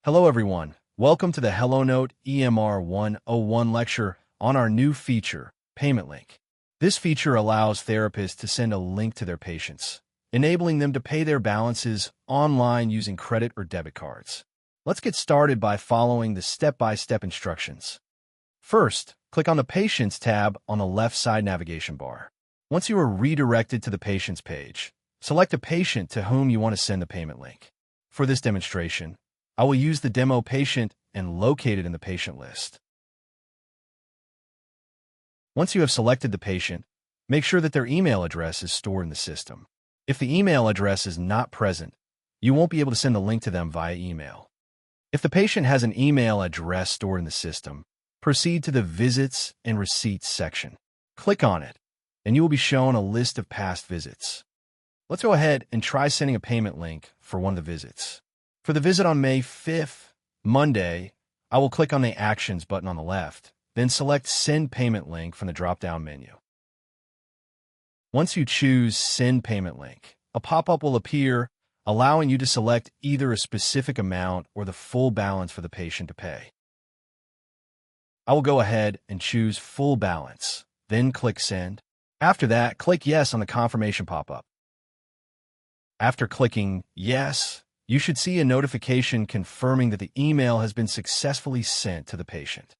Hello everyone, welcome to the HelloNote EMR 101 lecture on our new feature, Payment Link. This feature allows therapists to send a link to their patients, enabling them to pay their balances online using credit or debit cards. Let's get started by following the step-by-step instructions. First, click on the Patients tab on the left side navigation bar. Once you are redirected to the Patients page, select a patient to whom you want to send the payment link. For this demonstration, I will use the demo patient and locate it in the patient list. Once you have selected the patient, make sure that their email address is stored in the system. If the email address is not present, you won't be able to send the link to them via email. If the patient has an email address stored in the system, proceed to the Visits and Receipts section. Click on it, and you will be shown a list of past visits. Let's go ahead and try sending a payment link for one of the visits. For the visit on May 5th, Monday, I will click on the Actions button on the left, then select Send Payment Link from the drop-down menu. Once you choose Send Payment Link, a pop-up will appear, allowing you to select either a specific amount or the full balance for the patient to pay. I will go ahead and choose Full Balance, then click Send. After that, click Yes on the confirmation pop-up. After clicking Yes, you should see a notification confirming that the email has been successfully sent to the patient.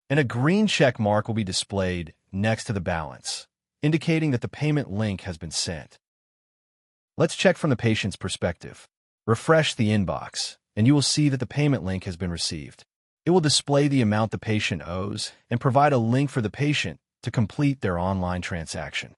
And a green check mark will be displayed next to the balance, indicating that the payment link has been sent. Let's check from the patient's perspective. Refresh the inbox, and you will see that the payment link has been received. It will display the amount the patient owes and provide a link for the patient to complete their online transaction.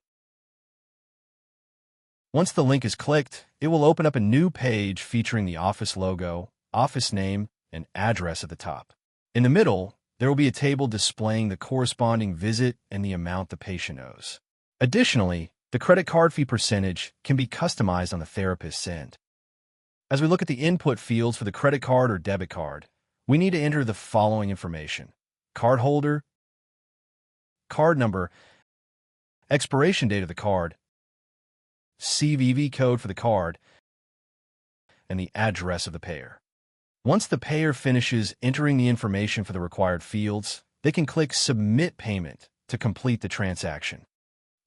Once the link is clicked, it will open up a new page featuring the office logo, office name, and address at the top. In the middle, there will be a table displaying the corresponding visit and the amount the patient owes. Additionally, the credit card fee percentage can be customized on the therapist's end. As we look at the input fields for the credit card or debit card, we need to enter the following information: cardholder, card number, expiration date of the card, CVV code for the card, and the address of the payer. Once the payer finishes entering the information for the required fields, they can click Submit Payment to complete the transaction.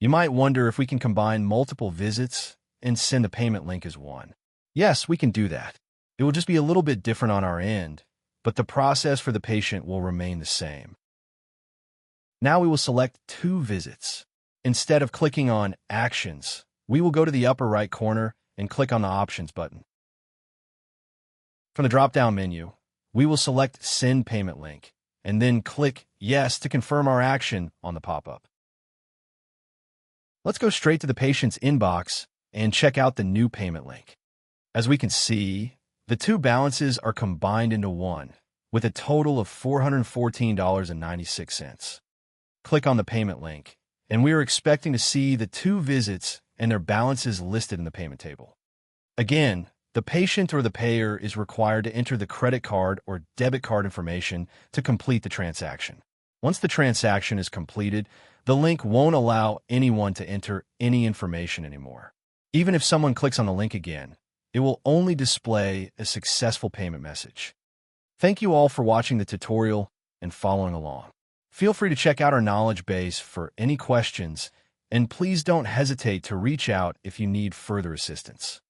You might wonder if we can combine multiple visits and send the payment link as one. Yes, we can do that. It will just be a little bit different on our end, but the process for the patient will remain the same. Now we will select two visits. Instead of clicking on Actions, we will go to the upper right corner and click on the Options button. From the drop-down menu, we will select Send Payment Link, and then click Yes to confirm our action on the pop-up. Let's go straight to the patient's inbox and check out the new payment link. As we can see, the two balances are combined into one, with a total of $414.96. Click on the payment link, and we are expecting to see the two visits and their balances listed in the payment table. Again, the patient or the payer is required to enter the credit card or debit card information to complete the transaction. Once the transaction is completed, the link won't allow anyone to enter any information anymore. Even if someone clicks on the link again, it will only display a successful payment message. Thank you all for watching the tutorial and following along. Feel free to check out our knowledge base for any questions, and please don't hesitate to reach out if you need further assistance.